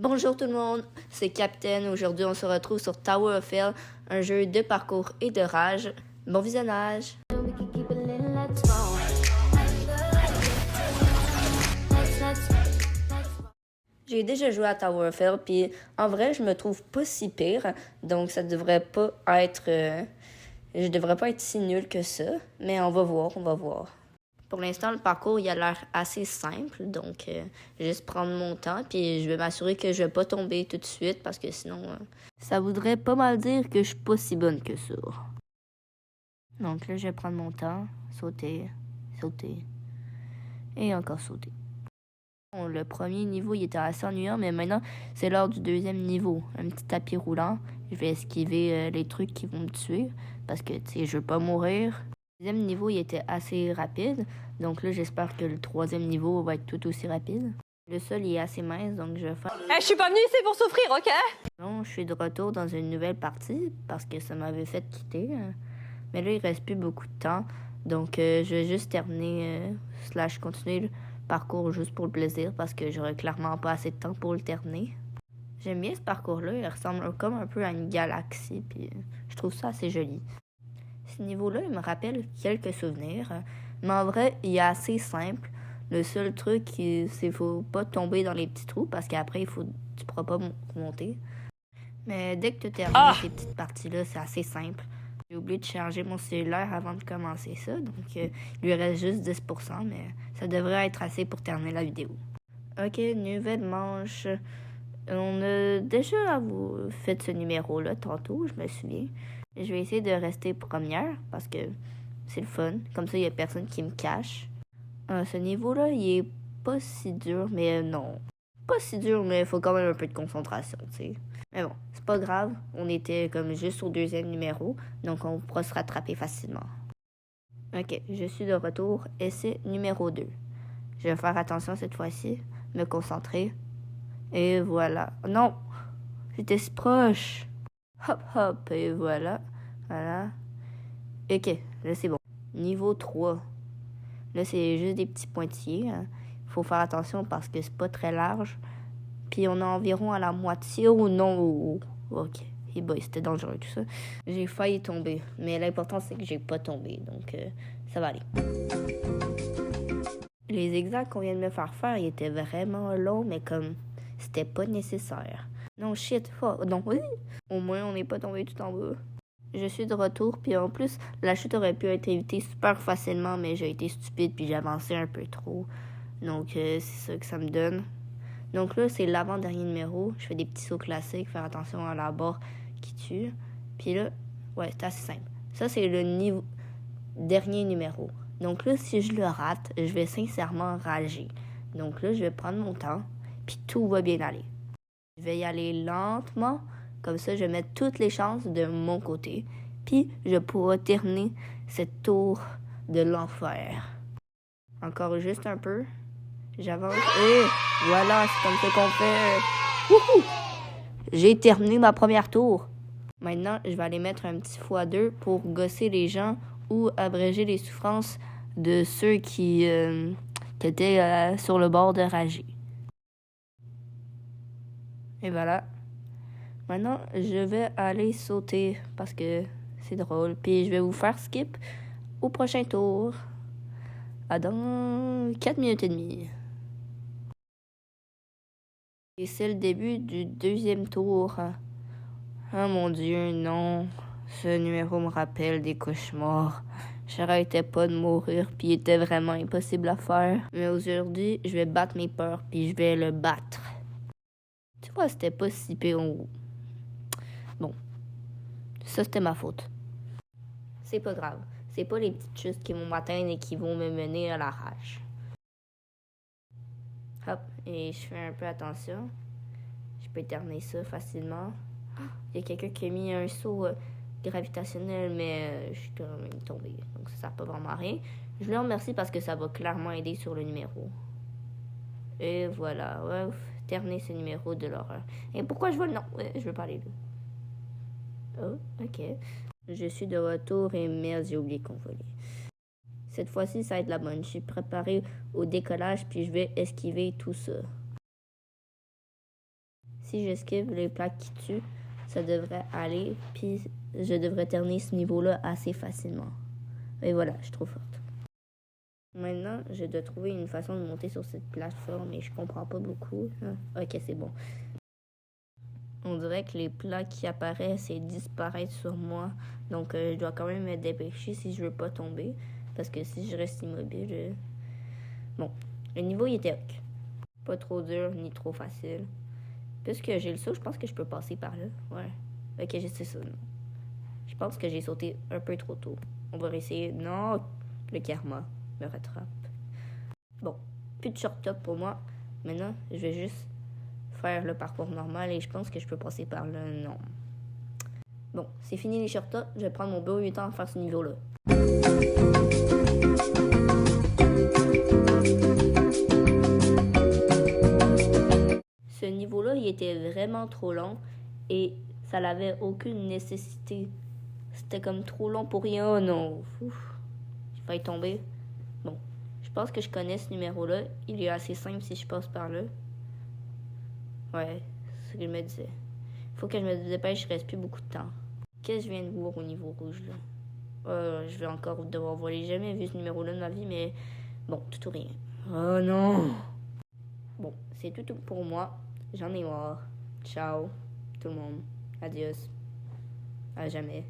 Bonjour tout le monde, c'est Captain. Aujourd'hui, on se retrouve sur Tower of Hell, un jeu de parcours et de rage. Bon visionnage! J'ai déjà joué à Tower of Hell, puis en vrai, je me trouve pas si pire, donc ça devrait pas être... je devrais pas être si nul que ça, mais on va voir. Pour l'instant, le parcours, il a l'air assez simple, donc juste prendre mon temps, puis je vais m'assurer que je vais pas tomber tout de suite, parce que sinon, ça voudrait pas mal dire que je suis pas si bonne que ça. Donc là, je vais prendre mon temps, sauter, et encore sauter. Bon, le premier niveau, il était assez ennuyant, mais maintenant, c'est l'heure du deuxième niveau. Un petit tapis roulant, je vais esquiver les trucs qui vont me tuer, parce que, tu sais, je veux pas mourir. Le deuxième niveau, il était assez rapide. Donc là, j'espère que le troisième niveau va être tout aussi rapide. Le sol, il est assez mince, donc je vais faire... Je suis pas venue ici pour souffrir, OK? Non, je suis de retour dans une nouvelle partie, parce que ça m'avait fait quitter. Mais là, il reste plus beaucoup de temps. Donc, je vais juste terminer, / continuer le parcours juste pour le plaisir, parce que j'aurai clairement pas assez de temps pour le terminer. J'aime bien ce parcours-là. Il ressemble comme un peu à une galaxie, puis je trouve ça assez joli. Ce niveau-là, il me rappelle quelques souvenirs, mais en vrai, il est assez simple. Le seul truc, c'est qu'il faut pas tomber dans les petits trous, parce qu'après, tu pourras pas monter. Mais dès que tu termines ces petites parties-là, c'est assez simple. J'ai oublié de charger mon cellulaire avant de commencer ça, donc il lui reste juste 10%, mais ça devrait être assez pour terminer la vidéo. Ok, nouvelle manche. On a déjà fait ce numéro-là tantôt, je me souviens. Je vais essayer de rester première parce que c'est le fun. Comme ça, il n'y a personne qui me cache. Ce niveau-là, il est pas si dur, mais non. Pas si dur, mais il faut quand même un peu de concentration, tu sais. Mais bon, c'est pas grave. On était comme juste au deuxième numéro, donc on pourra se rattraper facilement. Ok, je suis de retour et c'est numéro 2. Je vais faire attention cette fois-ci, me concentrer. Et voilà. Non! J'étais si proche! Hop, hop, et voilà. Voilà. Ok, là c'est bon. Niveau 3. Là, c'est juste des petits pointillés. Faut faire attention parce que c'est pas très large. Puis on est environ à la moitié. Oh non! Ok. Et boy, c'était dangereux tout ça. J'ai failli tomber. Mais l'important, c'est que j'ai pas tombé. Donc, ça va aller. Les zigzags qu'on vient de me faire, ils étaient vraiment longs, mais comme c'était pas nécessaire. Non, shit. Oh, non, oui. Au moins, on n'est pas tombé tout en bas. Je suis de retour, puis en plus, la chute aurait pu être évitée super facilement, mais j'ai été stupide, puis j'ai avancé un peu trop. Donc, c'est ça que ça me donne. Donc là, c'est l'avant-dernier numéro. Je fais des petits sauts classiques, faire attention à la barre qui tue. Puis là, ouais, c'est assez simple. Ça, c'est le dernier numéro. Donc là, si je le rate, je vais sincèrement rager. Donc là, je vais prendre mon temps, puis tout va bien aller. Je vais y aller lentement, comme ça, je vais mettre toutes les chances de mon côté. Puis, je pourrai terminer cette tour de l'enfer. Encore juste un peu. J'avance. Et voilà, c'est comme ça qu'on fait. Wouhou! J'ai terminé ma première tour. Maintenant, je vais aller mettre un petit x2 pour gosser les gens ou abréger les souffrances de ceux qui étaient sur le bord de rager. Et voilà. Maintenant, je vais aller sauter parce que c'est drôle. Puis je vais vous faire skip au prochain tour. À dans 4 minutes et demie. Et c'est le début du deuxième tour. Oh mon Dieu, non. Ce numéro me rappelle des cauchemars. J'arrêtais pas de mourir, puis il était vraiment impossible à faire. Mais aujourd'hui, je vais battre mes peurs, puis je vais le battre. Tu vois, c'était pas si pire. Bon, ça c'était ma faute. C'est pas grave. C'est pas les petites choses qui vont m'atteindre et qui vont me mener à la rage. Hop, et je fais un peu attention. Je peux terminer ça facilement. Il y a quelqu'un qui a mis un saut gravitationnel, mais je suis quand même tombée. Donc ça sert pas vraiment à rien. Je le remercie parce que ça va clairement aider sur le numéro. Et voilà, ouais, terminer ce numéro de l'horreur. Et pourquoi je vole? Non, je veux pas aller là. Oh, ok. Je suis de retour et merde, j'ai oublié qu'on volait. Cette fois-ci, ça va être la bonne. Je suis préparée au décollage, puis je vais esquiver tout ça. si j'esquive les plaques qui tuent, ça devrait aller. Puis je devrais terminer ce niveau-là assez facilement. Et voilà, je suis trop forte. Maintenant, je dois trouver une façon de monter sur cette plateforme et je comprends pas beaucoup. Ok, c'est bon. On dirait que les plaques qui apparaissent et disparaissent sur moi. Donc, je dois quand même me dépêcher si je veux pas tomber. Parce que si je reste immobile... Bon, le niveau, il était ok. Pas trop dur ni trop facile. Puisque j'ai le saut, je pense que je peux passer par là. Ouais. Ok, je sais ça. Non. Je pense que j'ai sauté un peu trop tôt. On va réessayer. Non, le karma me rattrape. Bon, plus de short-top pour moi. Maintenant, je vais juste faire le parcours normal et je pense que je peux passer par là. Non. Bon, c'est fini les short-top. Je vais prendre mon beau temps à faire ce niveau-là. Ce niveau-là, il était vraiment trop long et ça n'avait aucune nécessité. C'était comme trop long pour rien. Oh non. Ouf. J'ai failli tomber. Bon, je pense que je connais ce numéro-là. Il est assez simple si je passe par là. Ouais, c'est ce que je me disais. Faut que je me dépêche, je reste plus beaucoup de temps. Qu'est-ce que je viens de voir au niveau rouge, là? Je vais encore devoir voir. J'ai jamais vu ce numéro-là de ma vie, mais bon, tout ou rien. Oh non! Bon, c'est tout pour moi. J'en ai marre. Ciao, tout le monde. Adios. À jamais.